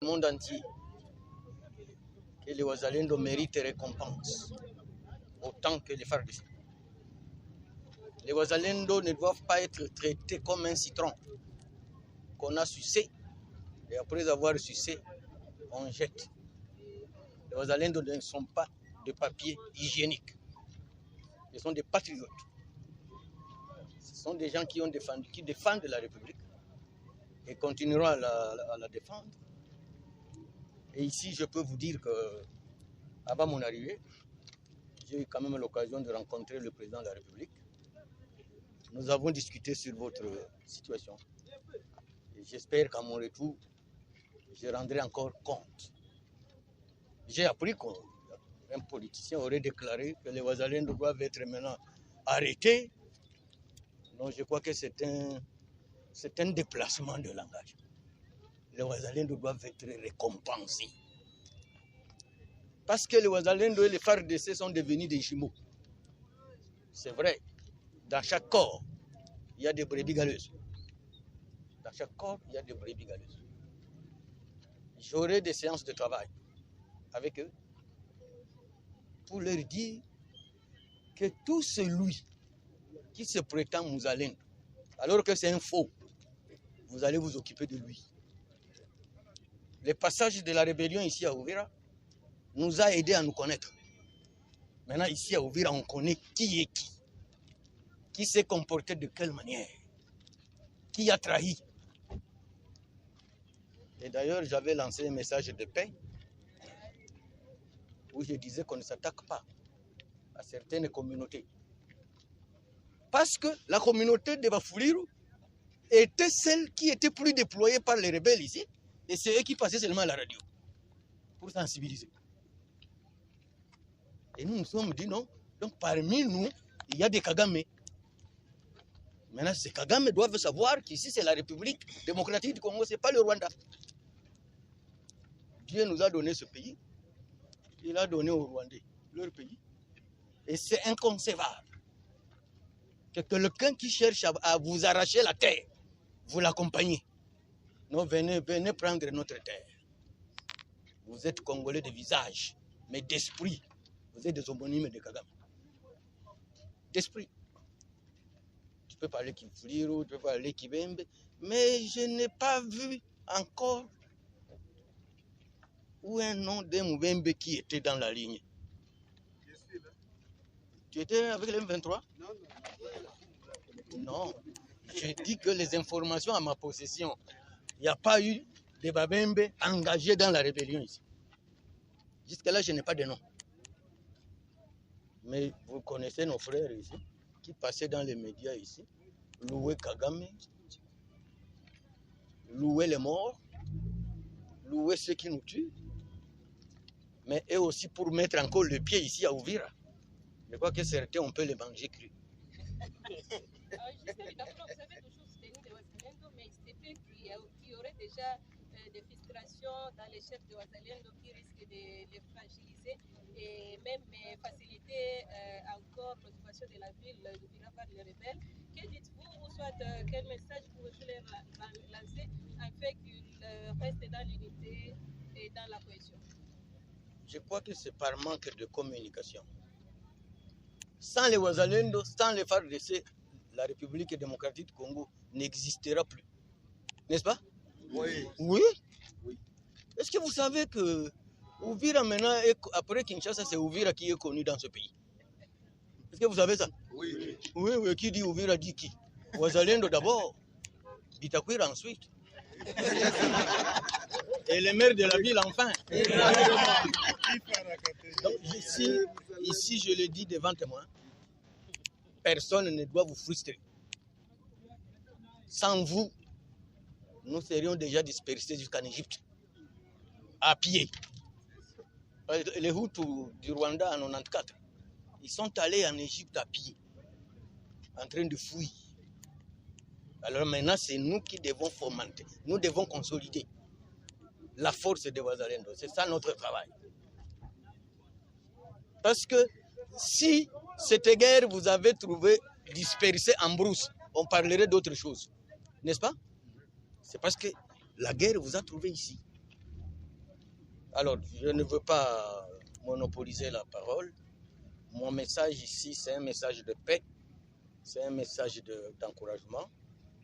Le monde entier que les Wazalendo méritent récompense autant que les FARDC. Les Wazalendo ne doivent pas être traités comme un citron qu'on a sucé et après avoir sucé, on jette. Les Wazalendo ne sont pas de papier hygiénique. Ce sont des patriotes. Ce sont des gens qui défendent la République et continueront à la défendre. Et ici, je peux vous dire que, avant mon arrivée, j'ai eu quand même l'occasion de rencontrer le président de la République. Nous avons discuté sur votre situation. Et j'espère qu'à mon retour, je rendrai encore compte. J'ai appris qu'un politicien aurait déclaré que les Wazalendo doivent être maintenant arrêtés. Donc je crois que c'est un déplacement de langage. Les Wazalendo doivent être récompensés. Parce que les Wazalendo et les FARDC sont devenus des jumeaux. C'est vrai, dans chaque corps, il y a des brebis galeuses. Dans chaque corps, il y a des brebis galeuses. J'aurai des séances de travail avec eux pour leur dire que tout celui qui se prétend Mouzalendo, alors que c'est un faux, vous allez vous occuper de lui. Le passage de la rébellion ici à Uvira nous a aidés à nous connaître. Maintenant, ici à Uvira, on connaît qui est qui s'est comporté de quelle manière, qui a trahi. Et d'ailleurs, j'avais lancé un message de paix où je disais qu'on ne s'attaque pas à certaines communautés. Parce que la communauté de Bafouliru était celle qui était plus déployée par les rebelles ici, et c'est eux qui passaient seulement à la radio pour sensibiliser. Et nous nous sommes dit non. Donc parmi nous, il y a des Kagame. Maintenant, ces Kagame doivent savoir qu'ici c'est la République démocratique du Congo, ce n'est pas le Rwanda. Dieu nous a donné ce pays, il a donné aux Rwandais leur pays. Et c'est inconcevable que quelqu'un qui cherche à vous arracher la terre, vous l'accompagnez. Non, venez prendre notre terre. Vous êtes Congolais de visage, mais d'esprit. Vous êtes des homonymes de Kagame. D'esprit. Tu peux parler Kifliru, tu peux parler Kibembe, mais je n'ai pas vu encore où un nom de Moubembe qui était dans la ligne. Je suis là. Tu étais avec les M23? Non. Je dis que les informations à ma possession, il n'y a pas eu de Babembe engagés dans la rébellion ici. Jusque-là, je n'ai pas de nom. Mais vous connaissez nos frères ici, qui passaient dans les médias ici, louer Kagame, louer les morts, louer ceux qui nous tuent, mais eux aussi pour mettre encore le pied ici à Uvira. Je crois que certains, on peut les manger crus. Jusqu'à maintenant, vous avez toujours soutenu les Wazalendo, mais c'est fait qu'il y aurait déjà des frustrations dans les chefs de Wazalendo qui risquent de les fragiliser et même faciliter encore l'occupation de la ville d'Uvira par les rebelles. Que dites-vous, ou soit quel message pouvez-vous leur lancer afin qu'ils restent dans l'unité et dans la cohésion? Je crois que c'est par manque de communication. Sans les Wazalendo, sans les FARDC, la République démocratique du Congo n'existera plus. N'est-ce pas? Oui. Oui. Est-ce que vous savez que Uvira maintenant, après Kinshasa, c'est Uvira qui est connu dans ce pays? Est-ce que vous savez ça? Oui. Oui, qui dit Uvira dit qui? Wazalendo d'abord, Bitakwira ensuite. Et les maires de la ville enfin. Donc ici, je le dis devant témoin, personne ne doit vous frustrer. Sans vous, nous serions déjà dispersés jusqu'en Égypte, à pied. Les Hutus du Rwanda en 94, ils sont allés en Égypte à pied, en train de fuir. Alors maintenant, c'est nous qui devons fomenter, nous devons consolider la force de Wazalendo. C'est ça notre travail. Parce que si cette guerre vous avez trouvé dispersée en brousse, on parlerait d'autre chose. N'est-ce pas? C'est parce que la guerre vous a trouvé ici. Alors, je ne veux pas monopoliser la parole. Mon message ici, c'est un message de paix, c'est un message d'encouragement,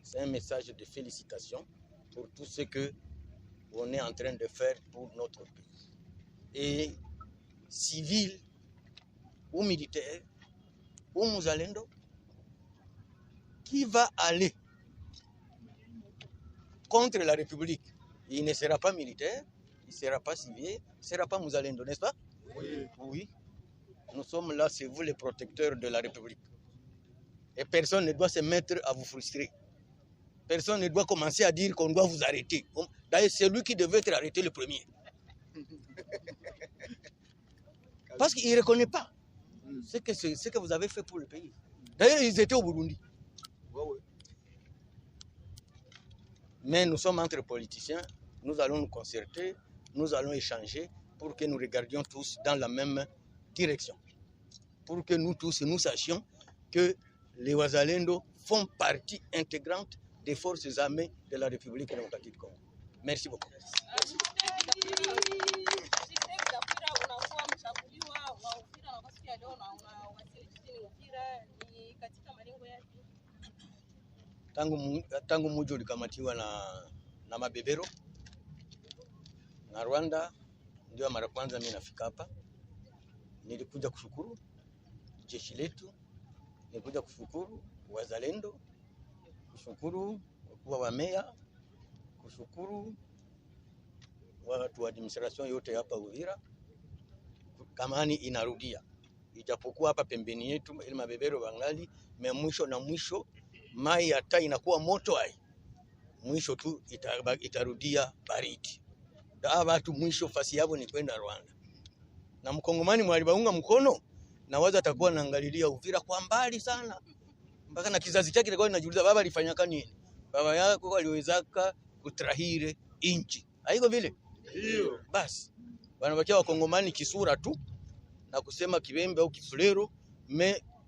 c'est un message de félicitations pour tout ce qu'on est en train de faire pour notre pays. Et civil ou militaire ou Muzalendo, qui va aller contre la République, il ne sera pas militaire, il ne sera pas civil, il ne sera pas Muzalendo, n'est-ce pas? Oui. Oui. Nous sommes là, c'est vous les protecteurs de la République. Et personne ne doit se mettre à vous frustrer. Personne ne doit commencer à dire qu'on doit vous arrêter. D'ailleurs, c'est lui qui devait être arrêté le premier. Parce qu'il ne reconnaît pas ce que vous avez fait pour le pays. D'ailleurs, ils étaient au Burundi. Mais nous sommes entre politiciens, nous allons nous concerter, nous allons échanger pour que nous regardions tous dans la même direction. Pour que nous tous, nous sachions que les Wazalendo font partie intégrante des forces armées de la République démocratique du Congo. Merci beaucoup. Tangu mji ulikamatiwa na mabebero na Rwanda, ndio mara kwanza mimi nafika hapa. Nilikuja kushukuru jeshi letu, nilikuja kushukuru Wazalendo, kushukuru wakuu wa meya, kushukuru watu wa administration yote hapa Uvira. Kamani inarudia, ijapokuwa hapa pembeni yetu ile mabebero wangali, mwisho na mwisho mai hata inakuwa moto hai, mwisho tu itarudia baridi. Watu mwisho fasi yao ni kwenda Rwanda. Na mkongomani mwalibaunga mkono na waza atakuwa naangalilia Uvira kwa mbali sana. Mpaka na kizazi chake kilikuwa kinajiuliza baba alifanyaka nini? Baba yako aliwezaka kutrahire inchi. Haiko vile? Ndio. Basi wanabakia wakongomani kisura tu na kusema Kibembe au Kifulero,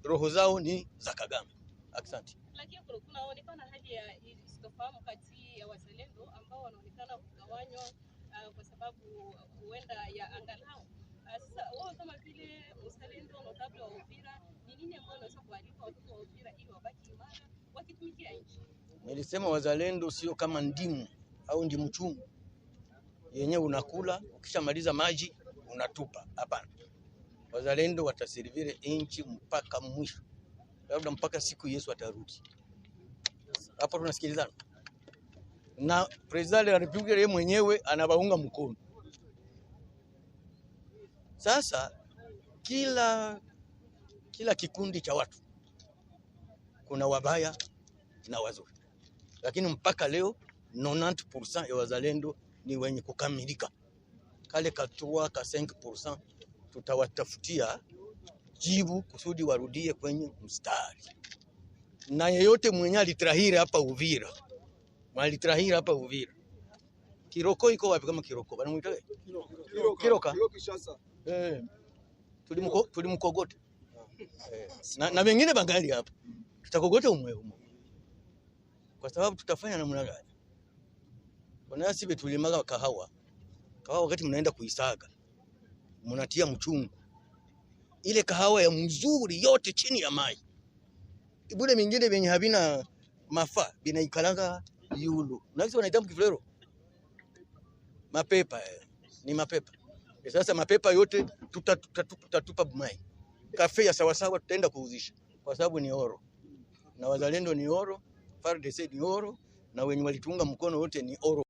roho zao ni za Kagame. Asante. Lakini kunaonekana hali ya sitofahamu kati ya Wazalendo ambao wanaonekana kugawanywa kwa sababu huenda ya angalau. Sasa wao kama vile Mzalendo notable wa Uvira, ni nini ambao unaweza kualika watu wa Uvira ili wabaki imara wakitumikia nchi? Nilisema Wazalendo sio kama ndimu au ndimu chungu yenyewe unakula ukishamaliza maji unatupa. Hapana. Wazalendo wataservire nchi mpaka mwisho. Labda mpaka siku Yesu atarudi. Hapo tunasikilizana. Na president wa Republika yeye mwenyewe anabaunga mkono. Sasa kila kikundi cha watu kuna wabaya na wazuri. Lakini mpaka leo 90% ya Wazalendo ni wenye kukamilika. Kale ka 5% tutawatafutia jibu kusudi warudie kwenye mstari. Na yeyote mwenye alitrahiri hapa Uvira, Kiroko iko wapi kama Kiroko? Wanamuita Kiroka. Tulimkogote. Na wengine bangali hapa. Tutakogote umwe. Kwa sababu tutafanya namna gani? Kuna sibe tulimaga kahawa. Kahawa wakati mnaenda kuisaga, mnatia mchungu. Ile kahawa ya mzuri yote chini ya maji. Ibule mingine venye havina mafa binaikalanga yulu. Unakisi wanaita Kifulero? Mapepa ni mapepa. Sasa mapepa yote tutatupa mai. Kafe ya sawasawa tutaenda kuuzisha kwa sababu ni oro. Na Wazalendo ni oro, FARDC ni oro, na wenye walitunga mkono wote ni oro.